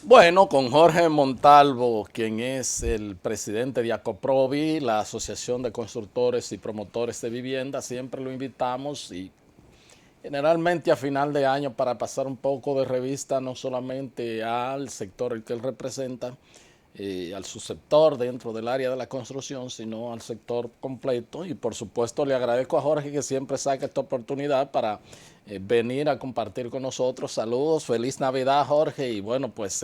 Bueno, con Jorge Montalvo, quien es el presidente de Acoprovi, la Asociación de Constructores y Promotores de Vivienda, siempre lo invitamos y generalmente a final de año para pasar un poco de revista no solamente al sector el que él representa, al subsector dentro del área de la construcción, sino al sector completo. Y por supuesto le agradezco a Jorge que siempre saca esta oportunidad para venir a compartir con nosotros. Saludos, feliz Navidad Jorge, y bueno, pues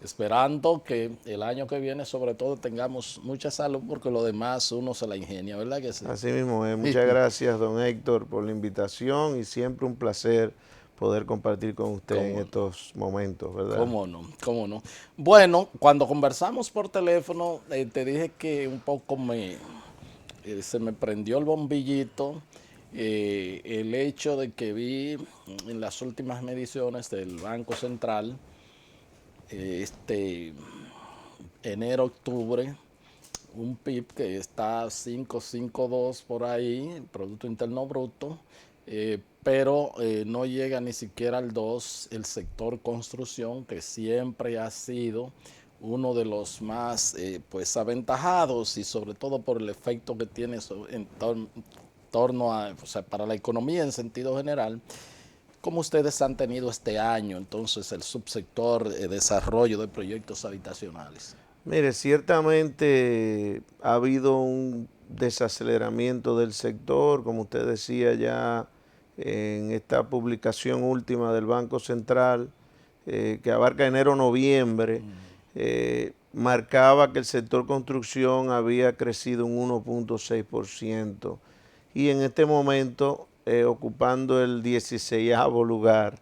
esperando que el año que viene sobre todo tengamos mucha salud, porque lo demás uno se la ingenia, ¿verdad que sí? Así mismo es. Muchas gracias, don Héctor, por la invitación y siempre un placer poder compartir con usted en ¿Cómo no? estos momentos, ¿verdad? ¿Cómo no? ¿Cómo no? Bueno, cuando conversamos por teléfono, te dije que un poco se me prendió el bombillito el hecho de que vi en las últimas mediciones del Banco Central, este enero-octubre, un PIB que está 5,52 por ahí, el Producto Interno Bruto, pero no llega ni siquiera al 2 el sector construcción, que siempre ha sido uno de los más pues aventajados, y sobre todo por el efecto que tiene en torno a, o sea, para la economía en sentido general. ¿Cómo ustedes han tenido este año entonces el subsector desarrollo de proyectos habitacionales? Mire, ciertamente ha habido un desaceleramiento del sector, como usted decía ya en esta publicación última del Banco Central, que abarca enero-noviembre, marcaba que el sector construcción había crecido un 1,6% y en este momento ocupando el 16º lugar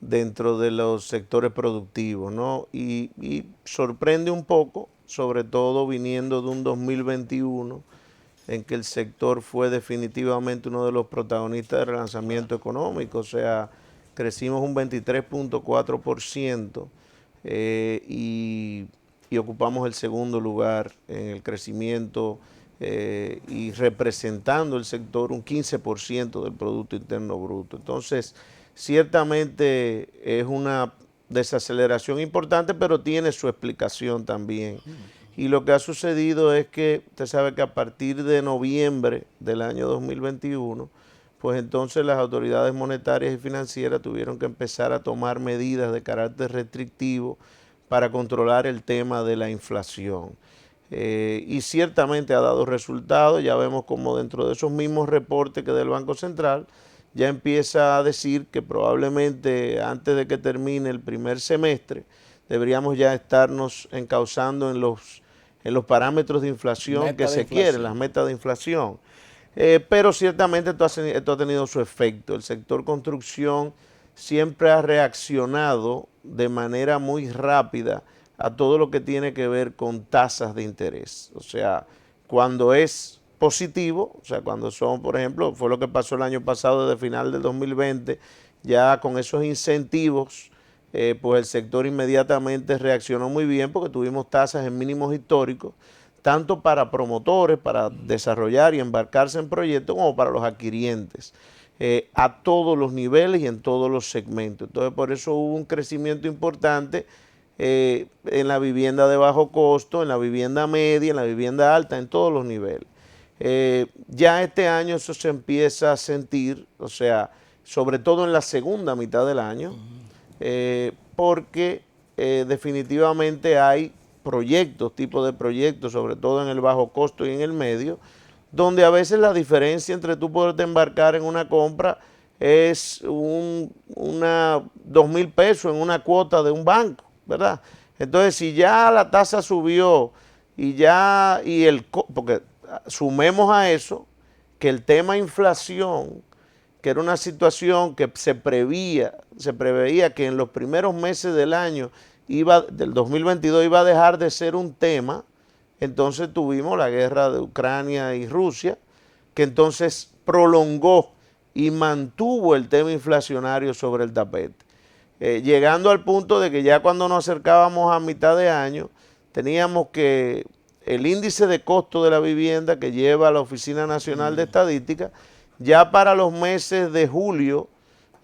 dentro de los sectores productivos, ¿no? Y sorprende un poco, sobre todo viniendo de un 2021 en que el sector fue definitivamente uno de los protagonistas del relanzamiento económico, o sea, crecimos un 23,4% y ocupamos el segundo lugar en el crecimiento y representando el sector un 15% del Producto Interno Bruto. Entonces, ciertamente es una desaceleración importante, pero tiene su explicación también. Y lo que ha sucedido es que usted sabe que a partir de noviembre del año 2021, pues entonces las autoridades monetarias y financieras tuvieron que empezar a tomar medidas de carácter restrictivo para controlar el tema de la inflación. Y ciertamente ha dado resultados. Ya vemos como dentro de esos mismos reportes que del Banco Central ya empieza a decir que probablemente antes de que termine el primer semestre deberíamos ya estarnos encauzando en los parámetros de inflación que Meta de se quieren, las inflación. metas de inflación. Pero ciertamente esto ha tenido su efecto. El sector construcción siempre ha reaccionado de manera muy rápida a todo lo que tiene que ver con tasas de interés. O sea, cuando es positivo, o sea, cuando son, por ejemplo, fue lo que pasó el año pasado desde final del 2020, ya con esos incentivos, pues el sector inmediatamente reaccionó muy bien porque tuvimos tasas en mínimos históricos, tanto para promotores, para desarrollar y embarcarse en proyectos, como para los adquirientes, a todos los niveles y en todos los segmentos. Entonces, por eso hubo un crecimiento importante en la vivienda de bajo costo, en la vivienda media, en la vivienda alta, en todos los niveles. Ya este año eso se empieza a sentir, o sea, sobre todo en la segunda mitad del año, porque definitivamente hay proyectos, tipos de proyectos, sobre todo en el bajo costo y en el medio, donde a veces la diferencia entre tú poderte embarcar en una compra es una 2,000 pesos en una cuota de un banco, ¿verdad? Entonces, si ya la tasa subió y ya, porque sumemos a eso que el tema inflación, que era una situación que se preveía que en los primeros meses del año del 2022 iba a dejar de ser un tema. Entonces tuvimos la guerra de Ucrania y Rusia, que entonces prolongó y mantuvo el tema inflacionario sobre el tapete, llegando al punto de que ya cuando nos acercábamos a mitad de año, teníamos que el índice de costo de la vivienda que lleva la Oficina Nacional de Estadística, ya para los meses de julio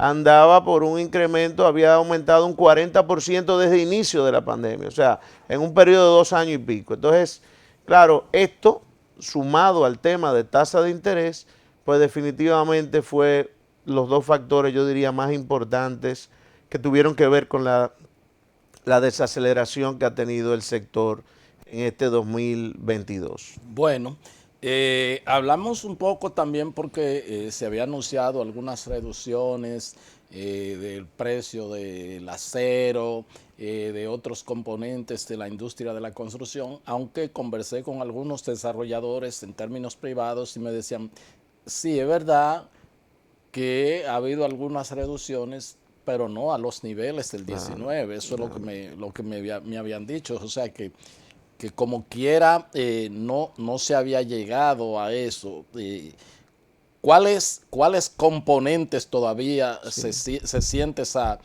andaba por un incremento, había aumentado un 40% desde el inicio de la pandemia, o sea, en un periodo de 2 años y pico. Entonces, claro, esto sumado al tema de tasa de interés, pues definitivamente fue los dos factores, yo diría, más importantes que tuvieron que ver con la desaceleración que ha tenido el sector en este 2022. Bueno, hablamos un poco también porque se había anunciado algunas reducciones del precio del acero, de otros componentes de la industria de la construcción, aunque conversé con algunos desarrolladores en términos privados y me decían, sí, es verdad que ha habido algunas reducciones, pero no a los niveles del 19. Eso es lo que me habían dicho. O sea que como quiera no se había llegado a eso. ¿Cuáles componentes todavía se siente esa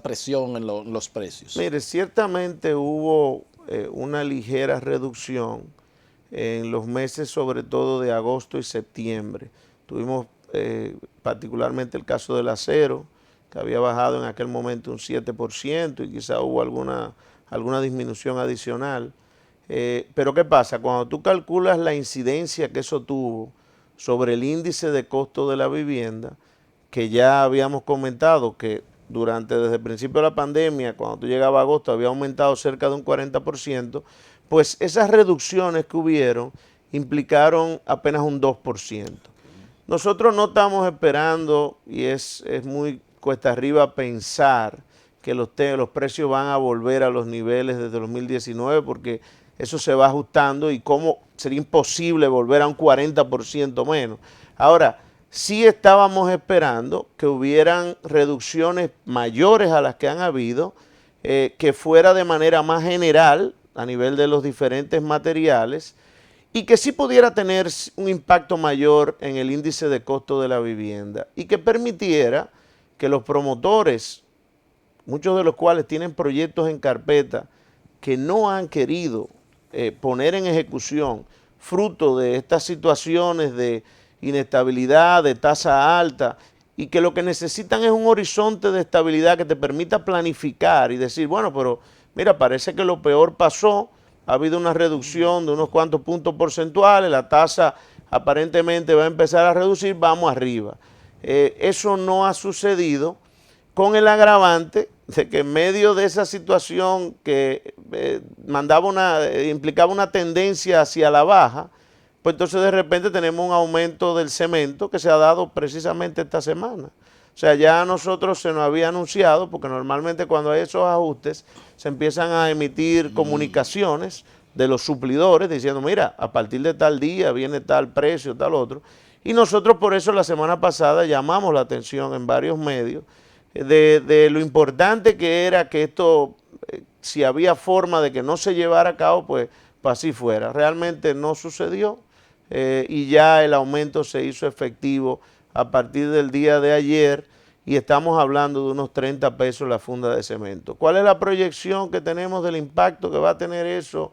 presión en los precios? Mire, ciertamente hubo una ligera reducción en los meses sobre todo de agosto y septiembre. Tuvimos particularmente el caso del acero, que había bajado en aquel momento un 7% y quizá hubo alguna disminución adicional. Pero ¿qué pasa? Cuando tú calculas la incidencia que eso tuvo sobre el índice de costo de la vivienda, que ya habíamos comentado que desde el principio de la pandemia, cuando tú llegabas a agosto, había aumentado cerca de un 40%, pues esas reducciones que hubieron implicaron apenas un 2%. Nosotros no estamos esperando, y es muy cuesta arriba pensar que los precios van a volver a los niveles desde 2019, porque eso se va ajustando y cómo sería imposible volver a un 40% menos. Ahora, sí estábamos esperando que hubieran reducciones mayores a las que han habido, que fuera de manera más general a nivel de los diferentes materiales y que sí pudiera tener un impacto mayor en el índice de costo de la vivienda y que permitiera que los promotores, muchos de los cuales tienen proyectos en carpeta que no han querido poner en ejecución fruto de estas situaciones de inestabilidad, de tasa alta, y que lo que necesitan es un horizonte de estabilidad que te permita planificar y decir, bueno, pero mira, parece que lo peor pasó, ha habido una reducción de unos cuantos puntos porcentuales, la tasa aparentemente va a empezar a reducir, vamos arriba. Eso no ha sucedido, con el agravante de que en medio de esa situación que implicaba una tendencia hacia la baja, pues entonces de repente tenemos un aumento del cemento que se ha dado precisamente esta semana. O sea, ya a nosotros se nos había anunciado, porque normalmente cuando hay esos ajustes se empiezan a emitir comunicaciones de los suplidores diciendo, mira, a partir de tal día viene tal precio, tal otro. Y nosotros por eso la semana pasada llamamos la atención en varios medios de lo importante que era que esto, si había forma de que no se llevara a cabo, pues así fuera. Realmente no sucedió y ya el aumento se hizo efectivo a partir del día de ayer y estamos hablando de unos 30 pesos la funda de cemento. ¿Cuál es la proyección que tenemos del impacto que va a tener eso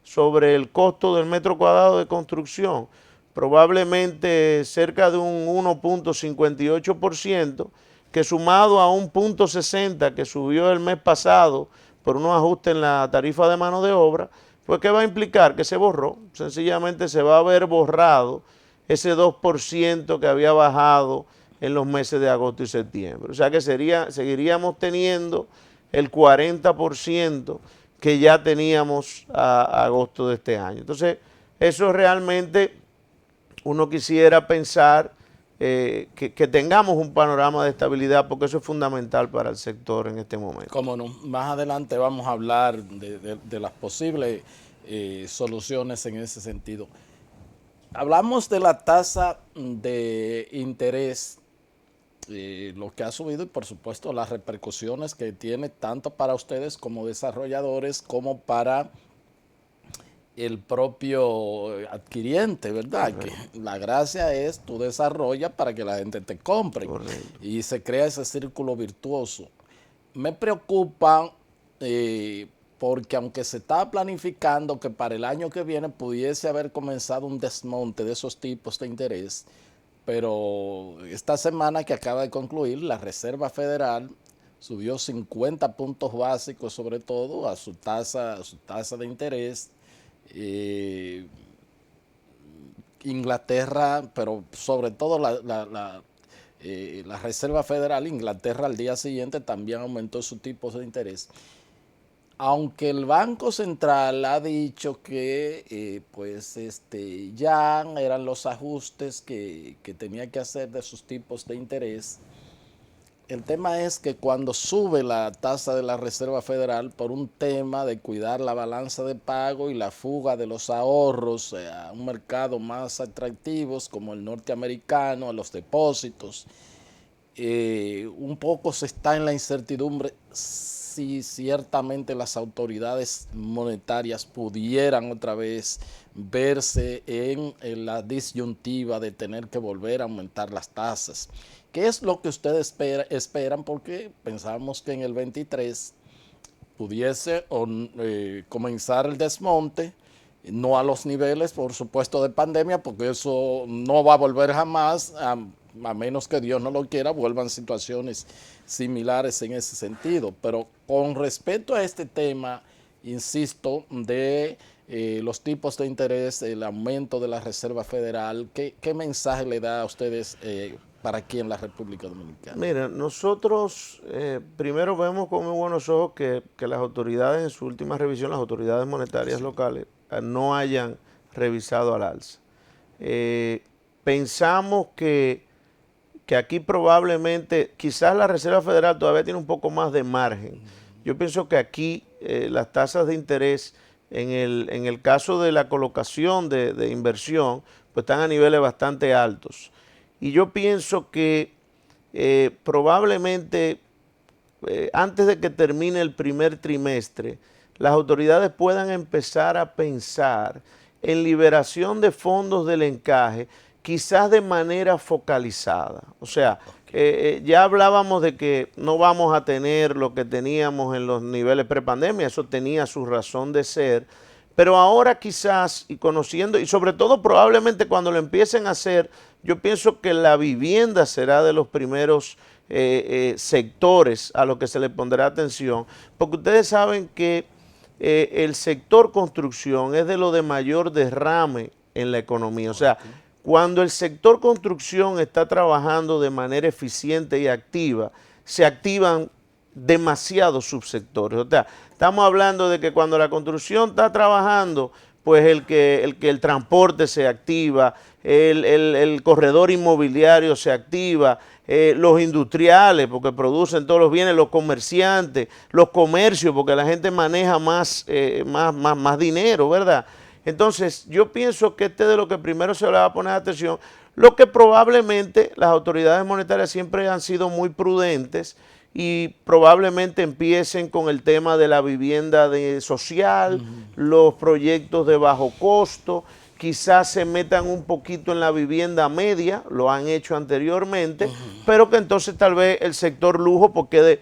sobre el costo del metro cuadrado de construcción? Probablemente cerca de un 1.58%, que sumado a un 0.60 que subió el mes pasado por unos ajustes en la tarifa de mano de obra, pues ¿qué va a implicar? Que se borró, sencillamente se va a ver borrado ese 2% que había bajado en los meses de agosto y septiembre. O sea que seguiríamos teniendo el 40% que ya teníamos a agosto de este año. Entonces, eso realmente uno quisiera pensar que tengamos un panorama de estabilidad, porque eso es fundamental para el sector en este momento. Cómo no, más adelante vamos a hablar de las posibles soluciones en ese sentido. Hablamos de la tasa de interés, lo que ha subido y por supuesto las repercusiones que tiene tanto para ustedes como desarrolladores como para el propio adquiriente, ¿verdad? Correcto. Que la gracia es tú desarrollas para que la gente te compre. Correcto. Y se crea ese círculo virtuoso. Me preocupa porque aunque se está planificando que para el año que viene pudiese haber comenzado un desmonte de esos tipos de interés, pero esta semana que acaba de concluir, la Reserva Federal subió 50 puntos básicos, sobre todo a su tasa de interés. Inglaterra, pero sobre todo la Reserva Federal, Inglaterra al día siguiente también aumentó su tipo de interés. Aunque el Banco Central ha dicho que ya eran los ajustes que tenía que hacer de sus tipos de interés, el tema es que cuando sube la tasa de la Reserva Federal por un tema de cuidar la balanza de pago y la fuga de los ahorros a un mercado más atractivo como el norteamericano, a los depósitos, un poco se está en la incertidumbre si ciertamente las autoridades monetarias pudieran otra vez verse en la disyuntiva de tener que volver a aumentar las tasas. ¿Qué es lo que ustedes esperan? Porque pensamos que en el 23 pudiese comenzar el desmonte, no a los niveles, por supuesto, de pandemia, porque eso no va a volver jamás, a menos que Dios no lo quiera, vuelvan situaciones similares en ese sentido. Pero con respecto a este tema, insisto, de los tipos de interés, el aumento de la Reserva Federal, ¿qué mensaje le da a ustedes para aquí en la República Dominicana? Mira, nosotros primero vemos con muy buenos ojos que las autoridades en su última revisión, las autoridades monetarias locales, no hayan revisado al alza. Pensamos que aquí probablemente, quizás la Reserva Federal todavía tiene un poco más de margen. Yo pienso que aquí las tasas de interés, en el caso de la colocación de inversión, pues están a niveles bastante altos. Y yo pienso que probablemente antes de que termine el primer trimestre, las autoridades puedan empezar a pensar en liberación de fondos del encaje, quizás de manera focalizada. O sea, ya hablábamos de que no vamos a tener lo que teníamos en los niveles prepandemia, eso tenía su razón de ser, pero ahora quizás, y conociendo, y sobre todo probablemente cuando lo empiecen a hacer, yo pienso que la vivienda será de los primeros sectores a los que se le pondrá atención, porque ustedes saben que el sector construcción es de lo de mayor derrame en la economía. O sea, cuando el sector construcción está trabajando de manera eficiente y activa, se activan demasiados subsectores. O sea, estamos hablando de que cuando la construcción está trabajando, pues el transporte se activa, el corredor inmobiliario se activa, los industriales, porque producen todos los bienes, los comerciantes, los comercios, porque la gente maneja más dinero, ¿verdad? Entonces, yo pienso que de lo que primero se le va a poner atención, lo que probablemente las autoridades monetarias siempre han sido muy prudentes y probablemente empiecen con el tema de la vivienda social, los proyectos de bajo costo, quizás se metan un poquito en la vivienda media, lo han hecho anteriormente, pero que entonces tal vez el sector lujo, porque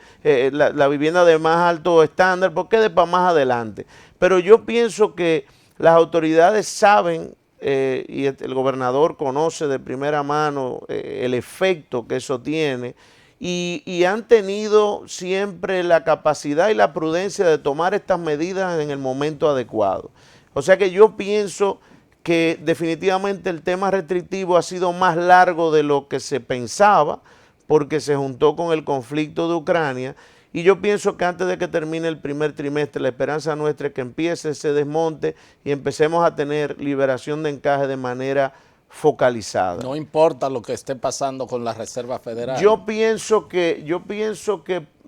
la vivienda de más alto estándar, porque quede para más adelante. Pero yo pienso que las autoridades saben y el gobernador conoce de primera mano el efecto que eso tiene y han tenido siempre la capacidad y la prudencia de tomar estas medidas en el momento adecuado. O sea que yo pienso que definitivamente el tema restrictivo ha sido más largo de lo que se pensaba porque se juntó con el conflicto de Ucrania. Y yo pienso que antes de que termine el primer trimestre, la esperanza nuestra es que empiece ese desmonte y empecemos a tener liberación de encaje de manera focalizada. No importa lo que esté pasando con la Reserva Federal. Yo pienso que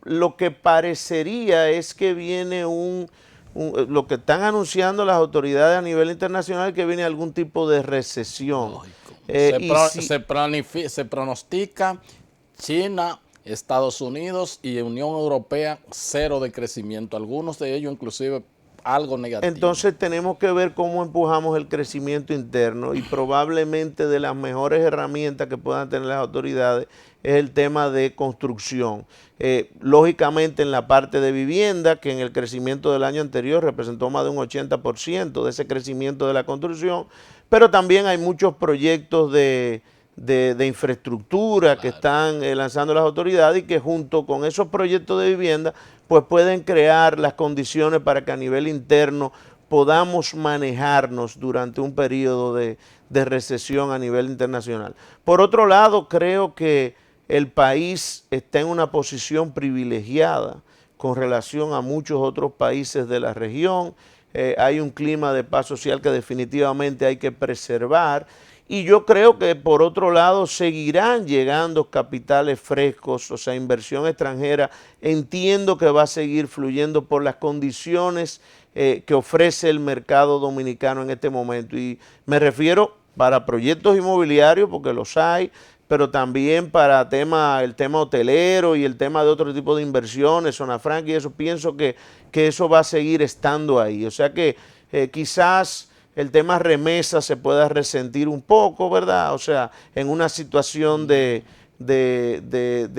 lo que parecería es que viene lo que están anunciando las autoridades a nivel internacional, que viene algún tipo de recesión. Se pronostica China, Estados Unidos y Unión Europea cero de crecimiento, algunos de ellos inclusive algo negativo. Entonces tenemos que ver cómo empujamos el crecimiento interno y probablemente de las mejores herramientas que puedan tener las autoridades es el tema de construcción. Lógicamente en la parte de vivienda, que en el crecimiento del año anterior representó más de un 80% de ese crecimiento de la construcción, pero también hay muchos proyectos de de infraestructura que están lanzando las autoridades y que junto con esos proyectos de vivienda pues pueden crear las condiciones para que a nivel interno podamos manejarnos durante un periodo de recesión a nivel internacional. Por otro lado, creo que el país está en una posición privilegiada con relación a muchos otros países de la región. Hay un clima de paz social que definitivamente hay que preservar. Y yo creo que por otro lado seguirán llegando capitales frescos, o sea, inversión extranjera. Entiendo que va a seguir fluyendo por las condiciones que ofrece el mercado dominicano en este momento. Y me refiero para proyectos inmobiliarios, porque los hay, pero también para el tema hotelero y el tema de otro tipo de inversiones, zona franca y eso. Pienso que eso va a seguir estando ahí. O sea que quizás el tema remesa se pueda resentir un poco, ¿verdad? O sea, en una situación de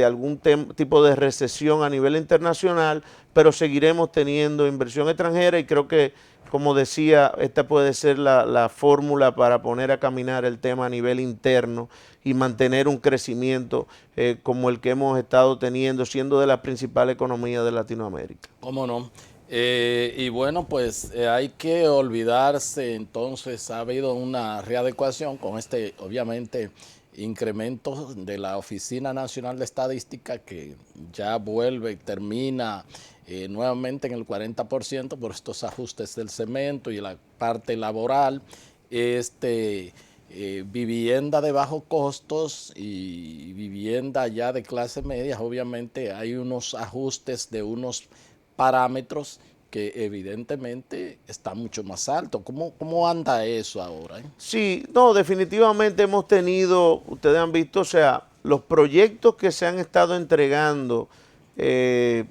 algún tipo de recesión a nivel internacional, pero seguiremos teniendo inversión extranjera y creo que, como decía, esta puede ser la fórmula para poner a caminar el tema a nivel interno y mantener un crecimiento como el que hemos estado teniendo, siendo de las principales economías de Latinoamérica. ¿Cómo no? Y bueno, pues hay que olvidarse, entonces ha habido una readecuación con obviamente, incremento de la Oficina Nacional de Estadística que ya vuelve y termina nuevamente en el 40% por estos ajustes del cemento y la parte laboral, vivienda de bajos costos y vivienda ya de clase media. Obviamente hay unos ajustes de unos parámetros que evidentemente está mucho más alto. ¿Cómo anda eso ahora? Sí, no, definitivamente hemos tenido, ustedes han visto, o sea, los proyectos que se han estado entregando en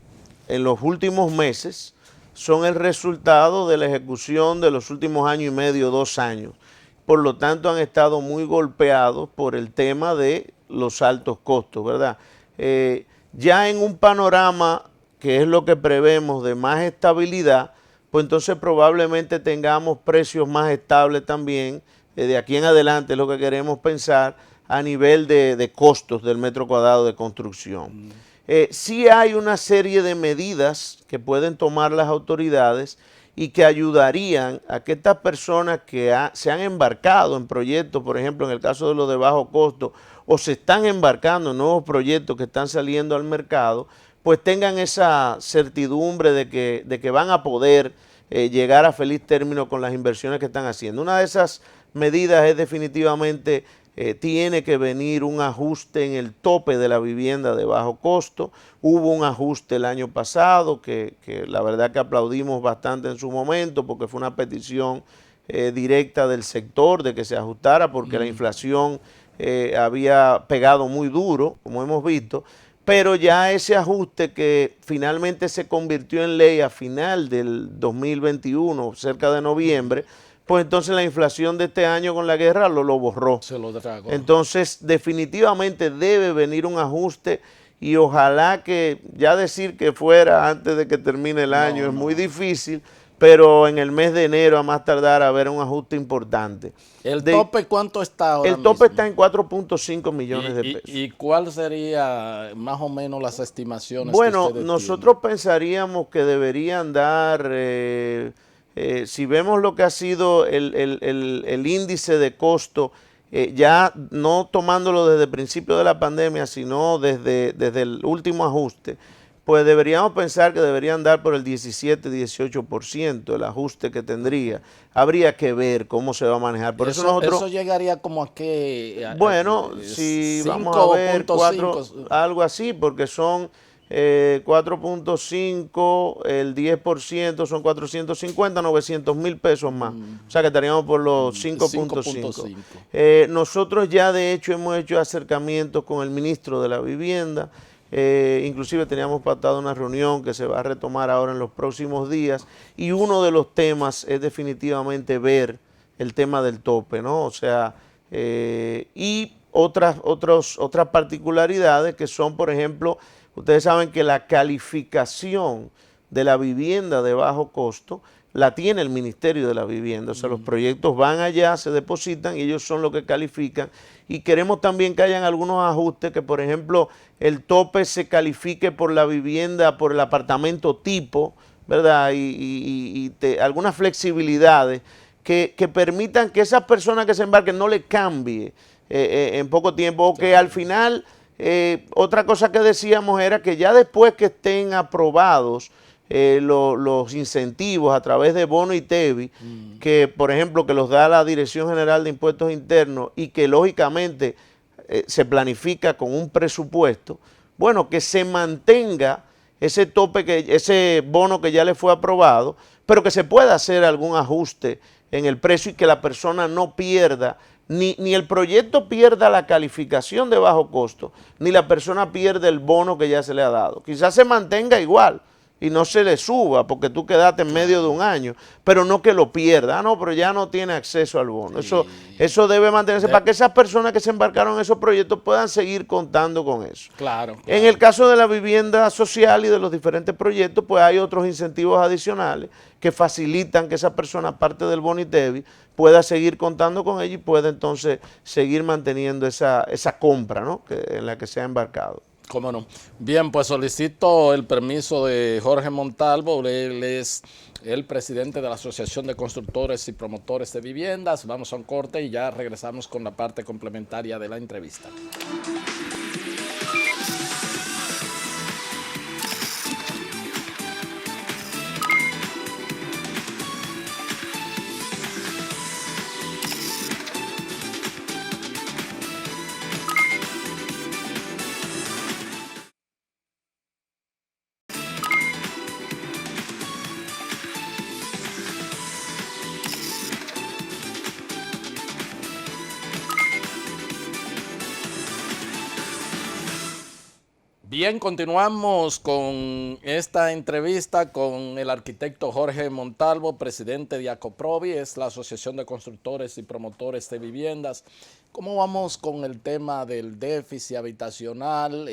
los últimos meses son el resultado de la ejecución de los últimos año y medio, 2 años. Por lo tanto, han estado muy golpeados por el tema de los altos costos, ¿verdad? Ya en un panorama que es lo que prevemos de más estabilidad, pues entonces probablemente tengamos precios más estables también. De aquí en adelante es lo que queremos pensar a nivel de costos del metro cuadrado de construcción. Sí hay una serie de medidas que pueden tomar las autoridades y que ayudarían a que estas personas que se han embarcado en proyectos, por ejemplo, en el caso de los de bajo costo, o se están embarcando en nuevos proyectos que están saliendo al mercado, pues tengan esa certidumbre de que van a poder llegar a feliz término con las inversiones que están haciendo. Una de esas medidas es definitivamente, tiene que venir un ajuste en el tope de la vivienda de bajo costo. Hubo un ajuste el año pasado que la verdad que aplaudimos bastante en su momento porque fue una petición directa del sector de que se ajustara porque la inflación había pegado muy duro, como hemos visto. Pero ya ese ajuste que finalmente se convirtió en ley a final del 2021, cerca de noviembre, pues entonces la inflación de este año con la guerra lo borró. Se lo tragó. Entonces definitivamente debe venir un ajuste y ojalá que, ya decir que fuera antes de que termine el año es muy difícil, pero en el mes de enero a más tardar a haber un ajuste importante. ¿El tope cuánto está ahora El tope mismo? está en 4.5 millones de pesos. ¿Y cuál sería más o menos las estimaciones? Bueno, que nosotros pensaríamos que deberían dar, si vemos lo que ha sido el índice de costo, ya no tomándolo desde el principio de la pandemia, sino desde el último ajuste, pues deberíamos pensar que deberían dar por el 17-18% el ajuste que tendría. Habría que ver cómo se va a manejar. Por eso nosotros, eso llegaría como a qué. Bueno, si vamos a ver algo así, porque son 4.5, el 10% son 450, 900 mil pesos más. O sea que estaríamos por los 5.5. Nosotros ya de hecho hemos hecho acercamientos con el ministro de la Vivienda. Inclusive teníamos pactado una reunión que se va a retomar ahora en los próximos días y uno de los temas es definitivamente ver el tema del tope, ¿no? O sea, y otras particularidades que son, por ejemplo, ustedes saben que la calificación de la vivienda de bajo costo la tiene el Ministerio de la Vivienda. O sea, los proyectos van allá, se depositan y ellos son los que califican. Y queremos también que hayan algunos ajustes, que por ejemplo el tope se califique por la vivienda, por el apartamento tipo, ¿verdad? Algunas flexibilidades que permitan que esas personas que se embarquen no le cambie en poco tiempo, o que al final, otra cosa que decíamos era que ya después que estén aprobados los incentivos a través de bono y TEBI, que por ejemplo que los da la Dirección General de Impuestos Internos y que lógicamente se planifica con un presupuesto, bueno, que se mantenga ese tope, ese bono que ya le fue aprobado, pero que se pueda hacer algún ajuste en el precio y que la persona no pierda, ni el proyecto pierda la calificación de bajo costo, ni la persona pierde el bono que ya se le ha dado. Quizás se mantenga igual y no se le suba porque tú quedaste en medio de un año, pero no que lo pierda. No, pero ya no tiene acceso al bono. Eso debe mantenerse para que esas personas que se embarcaron en esos proyectos puedan seguir contando con eso. Claro. En el caso de la vivienda social y de los diferentes proyectos, pues hay otros incentivos adicionales que facilitan que esa persona, aparte del bono y TEBI, pueda seguir contando con ella y pueda entonces seguir manteniendo esa compra, ¿no?, en la que se ha embarcado. ¿Cómo no? Bien, pues solicito el permiso de Jorge Montalvo. Él es el presidente de la Asociación de Constructores y Promotores de Viviendas. Vamos a un corte y ya regresamos con la parte complementaria de la entrevista. Bien, continuamos con esta entrevista con el arquitecto Jorge Montalvo, presidente de ACOPROVI, es la Asociación de Constructores y Promotores de Viviendas. ¿Cómo vamos con el tema del déficit habitacional?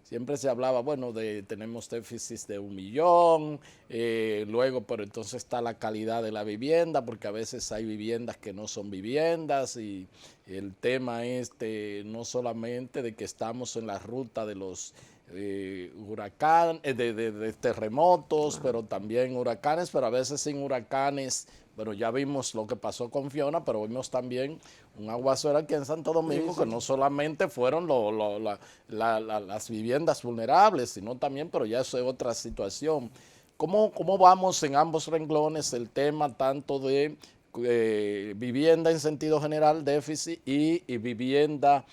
Siempre se hablaba, bueno, tenemos déficits de 1 millón, luego, pero entonces está la calidad de la vivienda, porque a veces hay viviendas que no son viviendas, y el tema no solamente de que estamos en la ruta de los huracanes, de terremotos, pero también huracanes, pero a veces sin huracanes. Pero ya vimos lo que pasó con Fiona, pero vimos también un aguacero aquí en Santo Domingo, que no solamente fueron las viviendas vulnerables, sino también, pero ya eso es otra situación. ¿Cómo vamos en ambos renglones el tema tanto de vivienda en sentido general, déficit, y vivienda,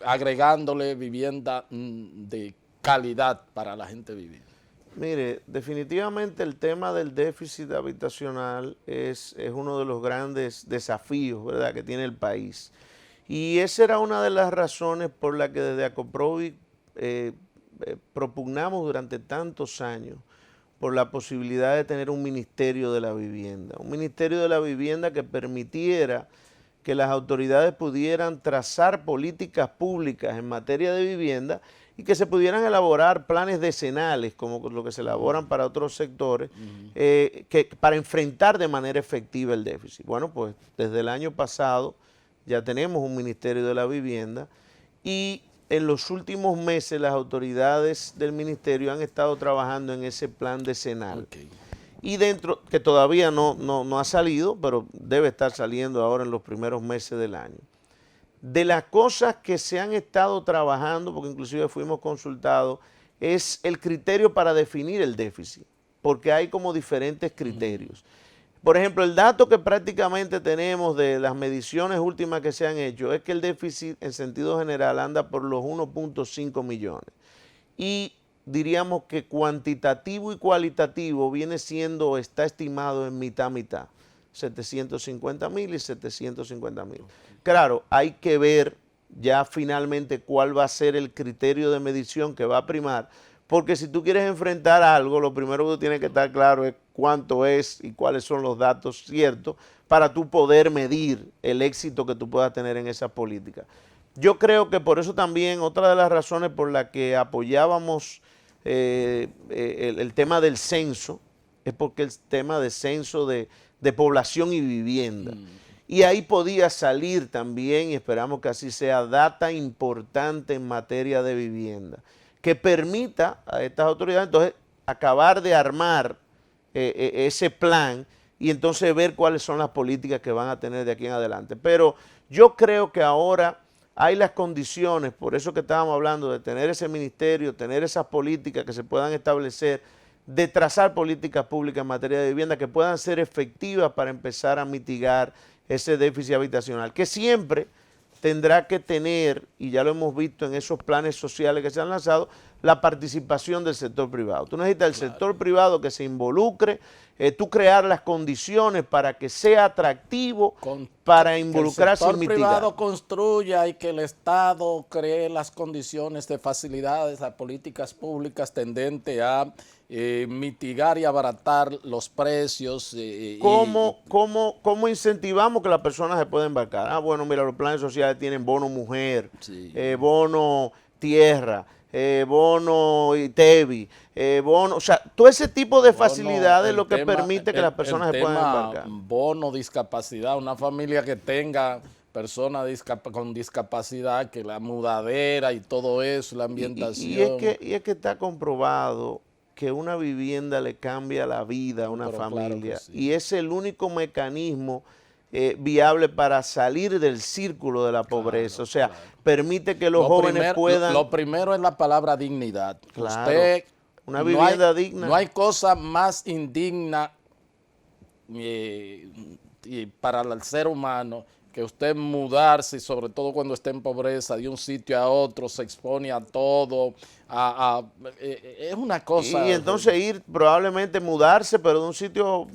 agregándole vivienda de calidad para la gente vivir? Mire, definitivamente el tema del déficit habitacional es uno de los grandes desafíos, ¿verdad?, que tiene el país. Y esa era una de las razones por las que desde ACOPROVI propugnamos durante tantos años por la posibilidad de tener un Ministerio de la Vivienda. Un Ministerio de la Vivienda que permitiera que las autoridades pudieran trazar políticas públicas en materia de vivienda y que se pudieran elaborar planes decenales, como lo que se elaboran para otros sectores, para enfrentar de manera efectiva el déficit. Bueno, pues desde el año pasado ya tenemos un Ministerio de la Vivienda y en los últimos meses las autoridades del ministerio han estado trabajando en ese plan decenal. Okay. Y dentro, que todavía no ha salido, pero debe estar saliendo ahora en los primeros meses del año. De las cosas que se han estado trabajando, porque inclusive fuimos consultados, es el criterio para definir el déficit, porque hay como diferentes criterios. Por ejemplo, el dato que prácticamente tenemos de las mediciones últimas que se han hecho es que el déficit en sentido general anda por los 1.5 millones. Y diríamos que cuantitativo y cualitativo viene siendo, está estimado en mitad, 750,000 y 750,000. Claro, hay que ver ya finalmente cuál va a ser el criterio de medición que va a primar, porque si tú quieres enfrentar algo, lo primero que tú tienes que estar claro es cuánto es y cuáles son los datos ciertos para tú poder medir el éxito que tú puedas tener en esa política. Yo creo que por eso también otra de las razones por la que apoyábamos el tema del censo, es porque el tema de censo de población y vivienda. Y ahí podía salir también, y esperamos que así sea, data importante en materia de vivienda, que permita a estas autoridades entonces acabar de armar ese plan y entonces ver cuáles son las políticas que van a tener de aquí en adelante. Pero yo creo que ahora hay las condiciones, por eso que estábamos hablando de tener ese ministerio, tener esas políticas que se puedan establecer, de trazar políticas públicas en materia de vivienda que puedan ser efectivas para empezar a mitigar ese déficit habitacional, que siempre tendrá que tener, y ya lo hemos visto en esos planes sociales que se han lanzado, la participación del sector privado. Tú necesitas el sector privado que se involucre, tú crear las condiciones para que sea atractivo para involucrarse y mitigar. Que el sector privado construya y que el Estado cree las condiciones de facilidades a políticas públicas tendentes a mitigar y abaratar los precios. ¿Cómo incentivamos que las personas se puedan embarcar? Ah, bueno, mira, los planes sociales tienen bono mujer, Sí. Bono tierra, bono TEBI, bono, o sea, todo ese tipo de facilidades es lo que permite que las personas se puedan embarcar. Bono discapacidad, una familia que tenga personas con discapacidad, que la mudadera y todo eso, la ambientación. Y es que está comprobado que una vivienda le cambia la vida a una familia, claro sí. Y es el único mecanismo viable para salir del círculo de la pobreza, o sea, permite que los jóvenes puedan... Lo primero es la palabra dignidad. Claro, una vivienda digna. No hay cosa más indigna para el ser humano que usted mudarse, sobre todo cuando esté en pobreza, de un sitio a otro, se expone a todo, es una cosa... Y entonces ir, probablemente mudarse, pero de un sitio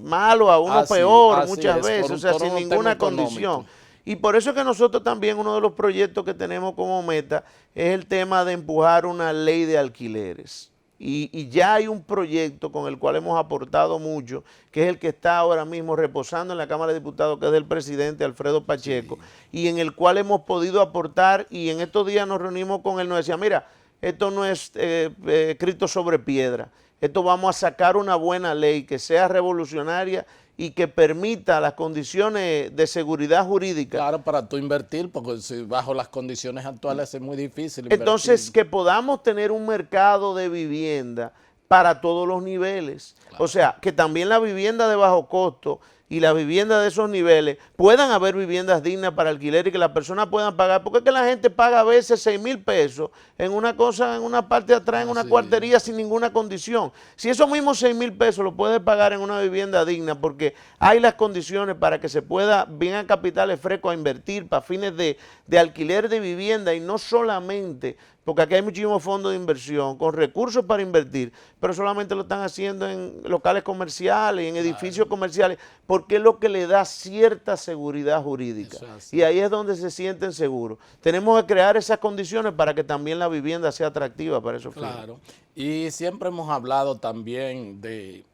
malo a uno peor muchas veces, o sea, sin ninguna condición. Y por eso es que nosotros también, uno de los proyectos que tenemos como meta, es el tema de empujar una ley de alquileres. Y ya hay un proyecto con el cual hemos aportado mucho, que es el que está ahora mismo reposando en la Cámara de Diputados, que es del presidente Alfredo Pacheco, sí. Y en el cual hemos podido aportar, y en estos días nos reunimos con él, nos decía, mira, esto no es escrito sobre piedra, esto vamos a sacar una buena ley que sea revolucionaria y que permita las condiciones de seguridad jurídica. Claro, para tú invertir, porque si bajo las condiciones actuales es muy difícil invertir. Entonces, que podamos tener un mercado de vivienda para todos los niveles. Claro. O sea, que también la vivienda de bajo costo y la vivienda de esos niveles, puedan haber viviendas dignas para alquiler y que las personas puedan pagar, porque es que la gente paga a veces 6,000 pesos en una cosa, en una parte de atrás, en una cuartería sin ninguna condición. Si esos mismos 6,000 pesos lo puede pagar en una vivienda digna, porque hay las condiciones para que se pueda, bien a capitales frescos, a invertir para fines de alquiler de vivienda y no solamente... Porque aquí hay muchísimos fondos de inversión con recursos para invertir, pero solamente lo están haciendo en locales comerciales, en edificios comerciales, porque es lo que le da cierta seguridad jurídica. Y ahí es donde se sienten seguros. Tenemos que crear esas condiciones para que también la vivienda sea atractiva para esos fines. Claro. Y siempre hemos hablado también de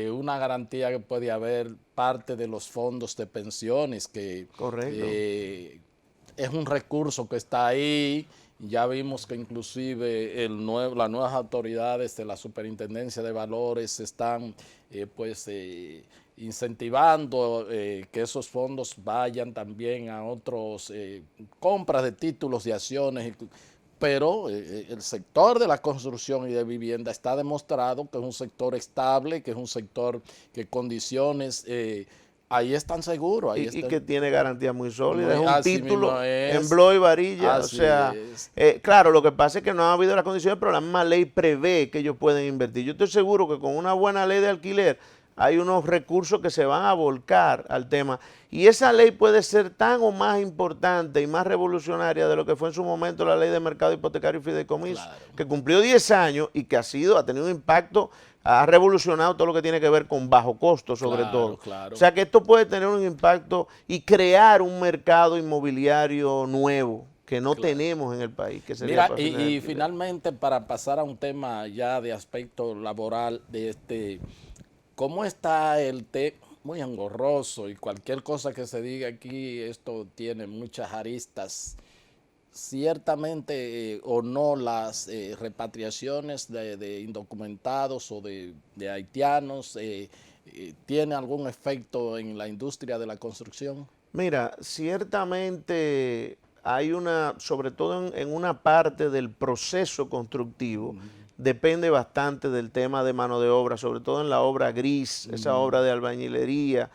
una garantía que puede haber parte de los fondos de pensiones, que es un recurso que está ahí. Ya vimos que inclusive las nuevas autoridades de la Superintendencia de Valores están incentivando que esos fondos vayan también a otros compras de títulos de acciones, pero el sector de la construcción y de vivienda está demostrado que es un sector estable, que es un sector que condiciones... ahí están seguros. Y que tiene garantía muy sólida. Es un título en blow y varilla. O sea, claro, lo que pasa es que no ha habido las condiciones, pero la misma ley prevé que ellos pueden invertir. Yo estoy seguro que con una buena ley de alquiler hay unos recursos que se van a volcar al tema. Y esa ley puede ser tan o más importante y más revolucionaria de lo que fue en su momento la ley de mercado hipotecario y fideicomiso, que cumplió 10 años y que ha tenido un impacto, ha revolucionado todo lo que tiene que ver con bajo costo sobre todo. O sea que esto puede tener un impacto y crear un mercado inmobiliario nuevo que no tenemos en el país. Que sería y finalmente, para pasar a un tema ya de aspecto laboral, ¿cómo está el tema? Muy engorroso, y cualquier cosa que se diga aquí, esto tiene muchas aristas. ciertamente o no las repatriaciones de indocumentados o de haitianos tiene algún efecto en la industria de la construcción? Mira, ciertamente hay sobre todo en una parte del proceso constructivo, depende bastante del tema de mano de obra, sobre todo en la obra gris, esa obra de albañilería.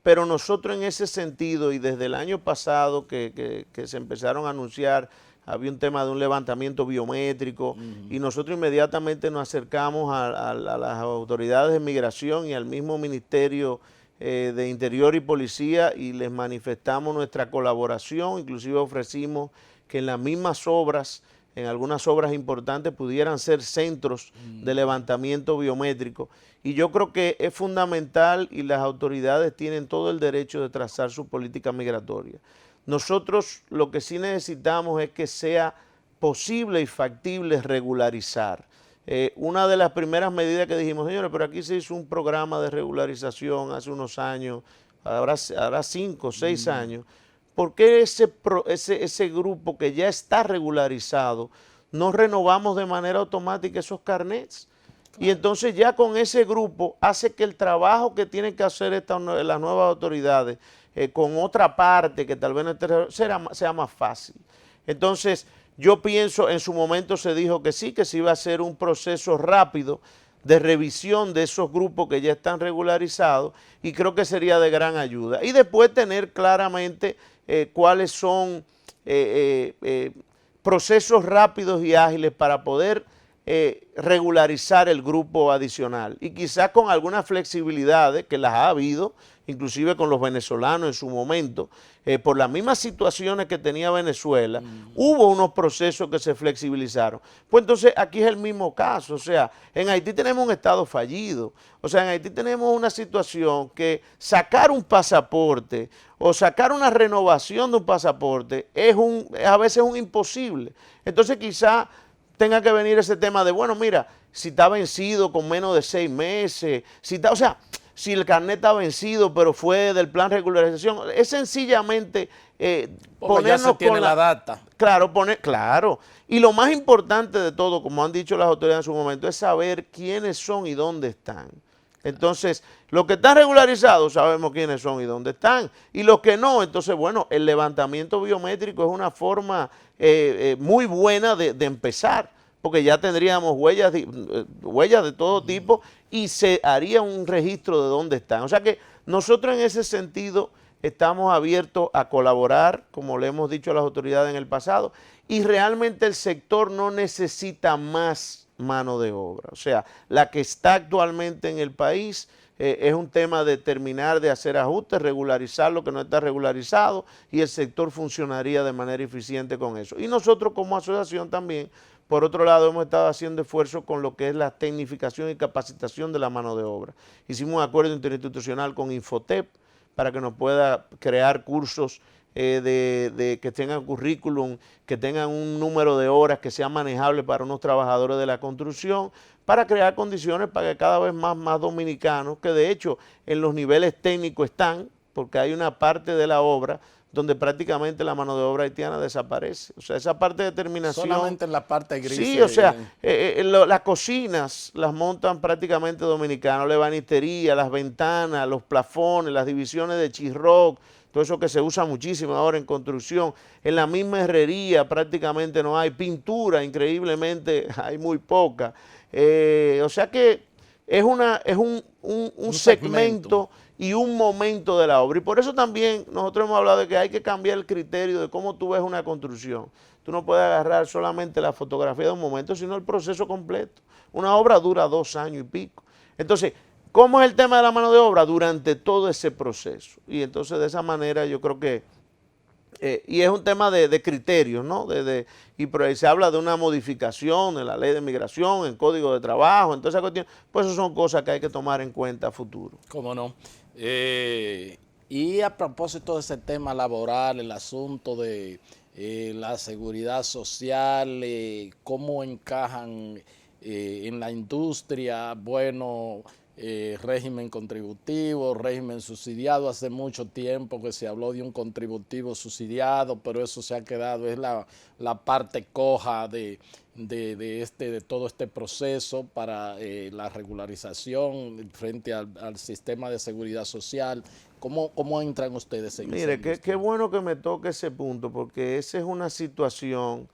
Pero nosotros en ese sentido, y desde el año pasado que se empezaron a anunciar, había un tema de un levantamiento biométrico, y nosotros inmediatamente nos acercamos a las autoridades de migración y al mismo ministerio de Interior y Policía, y les manifestamos nuestra colaboración. Inclusive ofrecimos que en las mismas obras, en algunas obras importantes, pudieran ser centros de levantamiento biométrico. Y yo creo que es fundamental, y las autoridades tienen todo el derecho de trazar su política migratoria. Nosotros lo que sí necesitamos es que sea posible y factible regularizar. Una de las primeras medidas que dijimos, señores, pero aquí se hizo un programa de regularización hace unos años, habrá 5 o 6 años. ¿Por qué ese grupo que ya está regularizado no renovamos de manera automática esos carnets? Claro. Y entonces ya con ese grupo hace que el trabajo que tienen que hacer las nuevas autoridades con otra parte que tal vez no sea más fácil. Entonces, yo pienso, en su momento se dijo que sí, que se iba a hacer un proceso rápido de revisión de esos grupos que ya están regularizados, y creo que sería de gran ayuda. Y después tener claramente cuáles son procesos rápidos y ágiles para poder regularizar el grupo adicional, y quizás con algunas flexibilidades que las ha habido, inclusive con los venezolanos en su momento, por las mismas situaciones que tenía Venezuela, hubo unos procesos que se flexibilizaron. Pues entonces aquí es el mismo caso. O sea, en Haití tenemos un estado fallido. O sea, en Haití tenemos una situación que sacar un pasaporte o sacar una renovación de un pasaporte es a veces un imposible. Entonces quizá tenga que venir ese tema de, bueno, mira, si está vencido con menos de 6 meses, o sea, si el carnet está vencido pero fue del plan de regularización, es sencillamente ponernos ya se tiene con la data. Claro, claro. Y lo más importante de todo, como han dicho las autoridades en su momento, es saber quiénes son y dónde están. Entonces, los que están regularizados sabemos quiénes son y dónde están. Y los que no, entonces, bueno, el levantamiento biométrico es una forma muy buena de empezar, porque ya tendríamos huellas de todo tipo y se haría un registro de dónde están. O sea que nosotros en ese sentido estamos abiertos a colaborar, como le hemos dicho a las autoridades en el pasado, y realmente el sector no necesita más mano de obra. O sea, la que está actualmente en el país es un tema de terminar de hacer ajustes, regularizar lo que no está regularizado, y el sector funcionaría de manera eficiente con eso. Y nosotros como asociación también, por otro lado, hemos estado haciendo esfuerzos con lo que es la tecnificación y capacitación de la mano de obra. Hicimos un acuerdo interinstitucional con Infotep para que nos pueda crear cursos que tengan currículum, que tengan un número de horas que sea manejable para unos trabajadores de la construcción, para crear condiciones para que cada vez más dominicanos, que de hecho en los niveles técnicos están, porque hay una parte de la obra donde prácticamente la mano de obra haitiana desaparece. O sea, esa parte de terminación... Solamente en la parte gris. Sí, o sea, las cocinas las montan prácticamente dominicanos, la ebanistería, las ventanas, los plafones, las divisiones de chisroc, todo eso que se usa muchísimo ahora en construcción. En la misma herrería prácticamente no hay pintura, increíblemente hay muy poca. O sea que es un segmento y un momento de la obra. Y por eso también nosotros hemos hablado de que hay que cambiar el criterio de cómo tú ves una construcción. Tú no puedes agarrar solamente la fotografía de un momento, sino el proceso completo. Una obra dura 2 años y pico. Entonces, ¿cómo es el tema de la mano de obra? Durante todo ese proceso. Y entonces de esa manera yo creo que, y es un tema de criterios, ¿no? Y por ahí se habla de una modificación en la ley de migración, en código de trabajo, en toda esa cuestión. Pues eso son cosas que hay que tomar en cuenta a futuro. ¿Cómo no? Y a propósito de ese tema laboral, el asunto de la seguridad social, cómo encajan en la industria, bueno, régimen contributivo, régimen subsidiado. Hace mucho tiempo que se habló de un contributivo subsidiado, pero eso se ha quedado, es la parte coja de todo este proceso para la regularización frente al sistema de seguridad social. ¿Cómo entran ustedes en esa Mire, qué industria? bueno que me toque ese punto, porque esa es una situación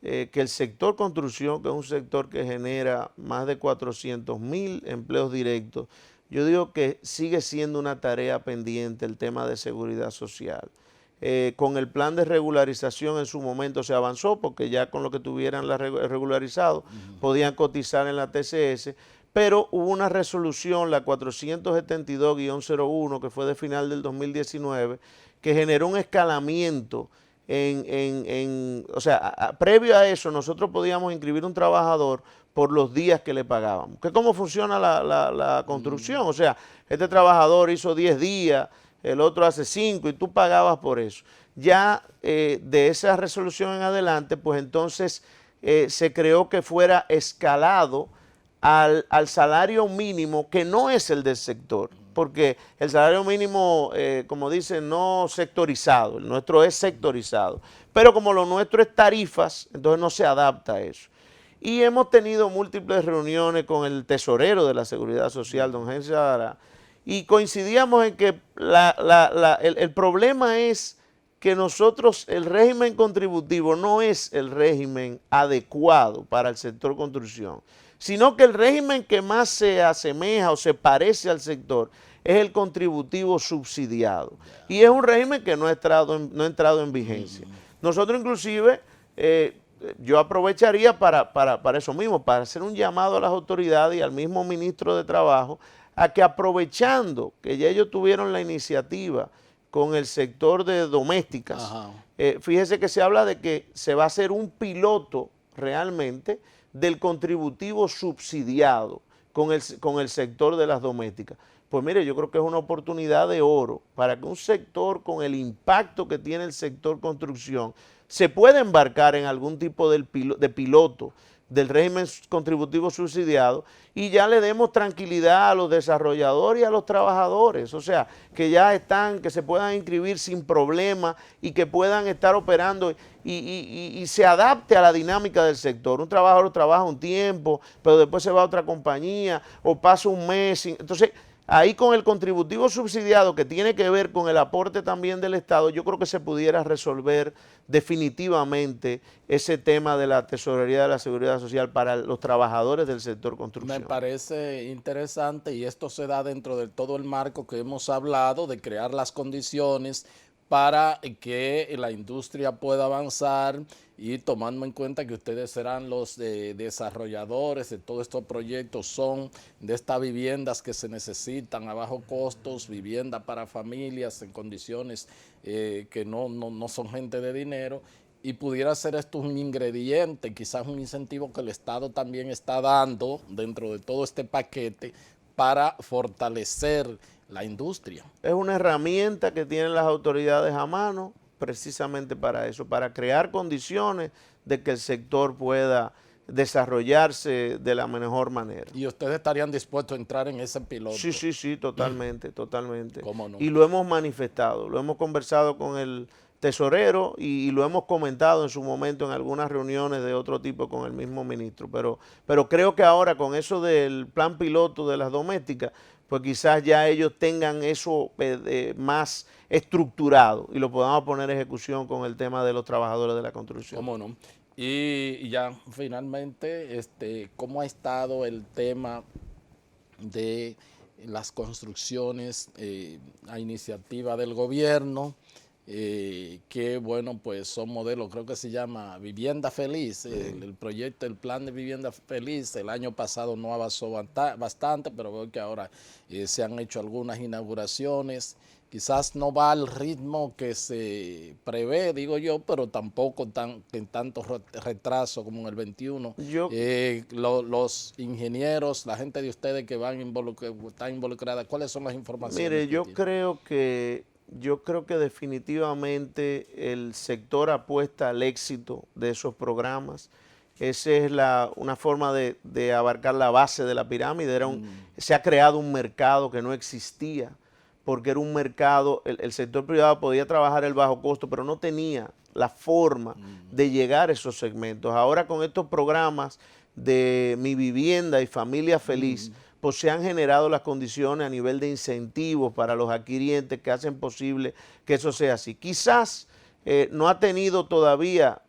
que el sector construcción, que es un sector que genera más de 400.000 empleos directos, yo digo que sigue siendo una tarea pendiente el tema de seguridad social. Con el plan de regularización en su momento se avanzó, porque ya con lo que tuvieran regularizado podían cotizar en la TCS, pero hubo una resolución, la 472-01, que fue de final del 2019, que generó un escalamiento o sea, previo a eso nosotros podíamos inscribir un trabajador por los días que le pagábamos. Que cómo funciona la construcción, o sea, este trabajador hizo 10 días, el otro hace 5 y tú pagabas por eso. Ya de esa resolución en adelante, pues entonces se creó que fuera escalado al salario mínimo, que no es el del sector, porque el salario mínimo, como dicen, no sectorizado, el nuestro es sectorizado, pero como lo nuestro es tarifas, entonces no se adapta a eso. Y hemos tenido múltiples reuniones con el tesorero de la Seguridad Social, don Gencio Adara, y coincidíamos en que el problema es que nosotros, el régimen contributivo no es el régimen adecuado para el sector construcción, sino que el régimen que más se asemeja o se parece al sector es el contributivo subsidiado. Y es un régimen que no ha entrado en vigencia. Nosotros inclusive, yo aprovecharía para eso mismo, para hacer un llamado a las autoridades y al mismo ministro de Trabajo, a que aprovechando que ya ellos tuvieron la iniciativa con el sector de domésticas, fíjese que se habla de que se va a hacer un piloto realmente del contributivo subsidiado con el sector de las domésticas. Pues mire, yo creo que es una oportunidad de oro para que un sector con el impacto que tiene el sector construcción se pueda embarcar en algún tipo de piloto del régimen contributivo subsidiado y ya le demos tranquilidad a los desarrolladores y a los trabajadores, o sea, que ya están, que se puedan inscribir sin problema y que puedan estar operando y se adapte a la dinámica del sector. Un trabajador trabaja un tiempo, pero después se va a otra compañía o pasa un mes, entonces ahí con el contributivo subsidiado que tiene que ver con el aporte también del Estado, yo creo que se pudiera resolver definitivamente ese tema de la tesorería de la seguridad social para los trabajadores del sector construcción. Me parece interesante y esto se da dentro de todo el marco que hemos hablado de crear las condiciones para que la industria pueda avanzar y tomando en cuenta que ustedes serán los desarrolladores de todos estos proyectos, son de estas viviendas que se necesitan a bajo costos, vivienda para familias en condiciones que no son gente de dinero, y pudiera ser esto un ingrediente, quizás un incentivo que el Estado también está dando dentro de todo este paquete para fortalecer la industria. Es una herramienta que tienen las autoridades a mano precisamente para eso, para crear condiciones de que el sector pueda desarrollarse de la mejor manera. ¿Y ustedes estarían dispuestos a entrar en ese piloto? Sí, totalmente, totalmente. ¿Cómo no? Y lo hemos manifestado, lo hemos conversado con el tesorero y lo hemos comentado en su momento en algunas reuniones de otro tipo con el mismo ministro, pero creo que ahora con eso del plan piloto de las domésticas, pues quizás ya ellos tengan eso más estructurado y lo podamos poner en ejecución con el tema de los trabajadores de la construcción. ¿Cómo no? Y ya finalmente, ¿cómo ha estado el tema de las construcciones a iniciativa del gobierno? Que bueno, pues son modelos, creo que se llama Vivienda Feliz, el proyecto, el plan de Vivienda Feliz, el año pasado no avanzó bastante, pero veo que ahora se han hecho algunas inauguraciones, quizás no va al ritmo que se prevé, digo yo, pero tampoco en tanto retraso como en el 21. Los ingenieros, la gente de ustedes que están involucrada, ¿cuáles son las informaciones? Mire, yo creo que definitivamente el sector apuesta al éxito de esos programas. Esa es una forma de abarcar la base de la pirámide. Se ha creado un mercado que no existía, porque era un mercado, el sector privado podía trabajar el bajo costo, pero no tenía la forma de llegar a esos segmentos. Ahora con estos programas de Mi Vivienda y Familia Feliz, pues se han generado las condiciones a nivel de incentivos para los adquirientes que hacen posible que eso sea así. Quizás no ha tenido todavía,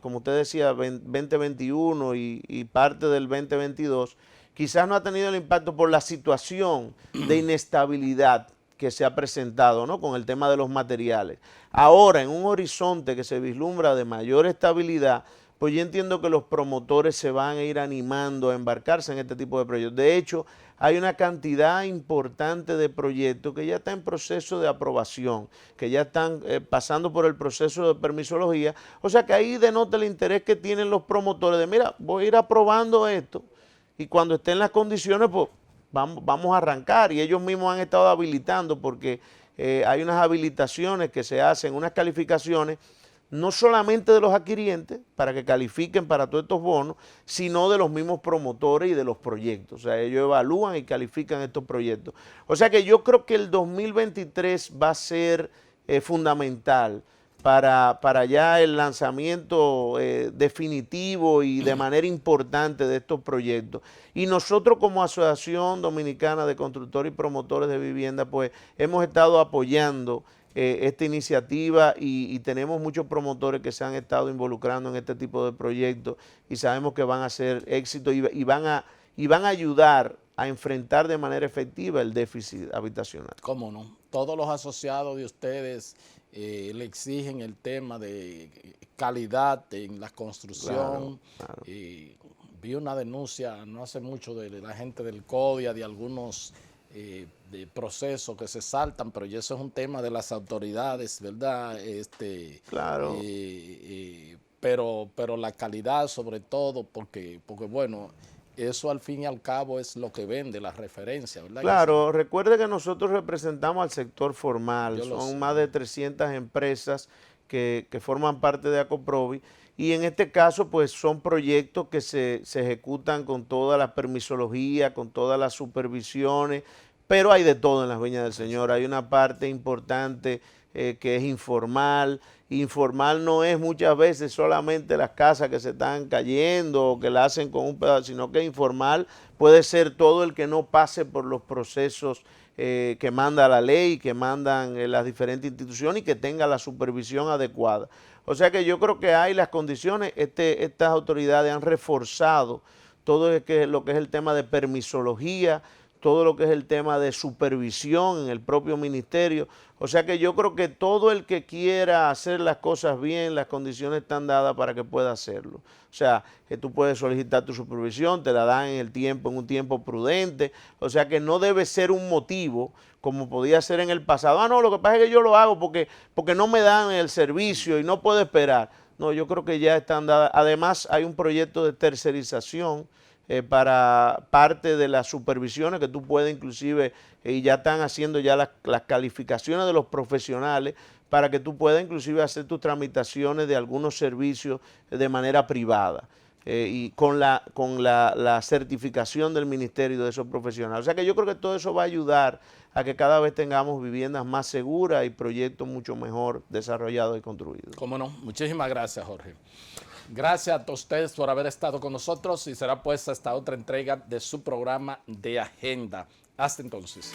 como usted decía, 2021 y parte del 2022, quizás no ha tenido el impacto por la situación de inestabilidad que se ha presentado, ¿no?, con el tema de los materiales. Ahora, en un horizonte que se vislumbra de mayor estabilidad, pues yo entiendo que los promotores se van a ir animando a embarcarse en este tipo de proyectos. De hecho, hay una cantidad importante de proyectos que ya están en proceso de aprobación, que ya están pasando por el proceso de permisología. O sea que ahí denota el interés que tienen los promotores de, mira, voy a ir aprobando esto y cuando estén las condiciones, pues vamos a arrancar. Y ellos mismos han estado habilitando porque hay unas habilitaciones que se hacen, unas calificaciones, no solamente de los adquirientes, para que califiquen para todos estos bonos, sino de los mismos promotores y de los proyectos. O sea, ellos evalúan y califican estos proyectos. O sea que yo creo que el 2023 va a ser fundamental para ya el lanzamiento definitivo y de manera importante de estos proyectos. Y nosotros como Asociación Dominicana de Constructores y Promotores de Vivienda, pues hemos estado apoyando esta iniciativa y tenemos muchos promotores que se han estado involucrando en este tipo de proyectos y sabemos que van a ser éxito y van a ayudar a enfrentar de manera efectiva el déficit habitacional. ¿Cómo no? Todos los asociados de ustedes le exigen el tema de calidad en la construcción. Claro. Vi una denuncia no hace mucho de la gente del CODIA, de algunos de procesos que se saltan, pero ya eso es un tema de las autoridades, ¿verdad? Claro. Pero la calidad sobre todo, porque bueno, eso al fin y al cabo es lo que vende, la referencia, ¿verdad? Claro, recuerde que nosotros representamos al sector formal, son más de 300 empresas que forman parte de ACOPROVI y en este caso pues son proyectos que se ejecutan con toda la permisología, con todas las supervisiones, pero hay de todo en las Viñas del Señor. Hay una parte importante que es informal. Informal no es muchas veces solamente las casas que se están cayendo o que la hacen con un pedazo, sino que informal puede ser todo el que no pase por los procesos que manda la ley, que mandan las diferentes instituciones y que tenga la supervisión adecuada. O sea que yo creo que hay las condiciones, estas autoridades han reforzado todo lo que es el tema de permisología, todo lo que es el tema de supervisión en el propio ministerio. O sea que yo creo que todo el que quiera hacer las cosas bien, las condiciones están dadas para que pueda hacerlo. O sea, que tú puedes solicitar tu supervisión, te la dan en un tiempo prudente. O sea que no debe ser un motivo como podía ser en el pasado. Ah, no, lo que pasa es que yo lo hago porque no me dan el servicio y no puedo esperar. No, yo creo que ya están dadas. Además, hay un proyecto de tercerización para parte de las supervisiones que tú puedes inclusive, y ya están haciendo ya las calificaciones de los profesionales para que tú puedas inclusive hacer tus tramitaciones de algunos servicios de manera privada y con la certificación del ministerio de esos profesionales. O sea que yo creo que todo eso va a ayudar a que cada vez tengamos viviendas más seguras y proyectos mucho mejor desarrollados y construidos. Cómo no. Muchísimas gracias, Jorge. Gracias a ustedes por haber estado con nosotros y será pues hasta otra entrega de su programa de Agenda. Hasta entonces.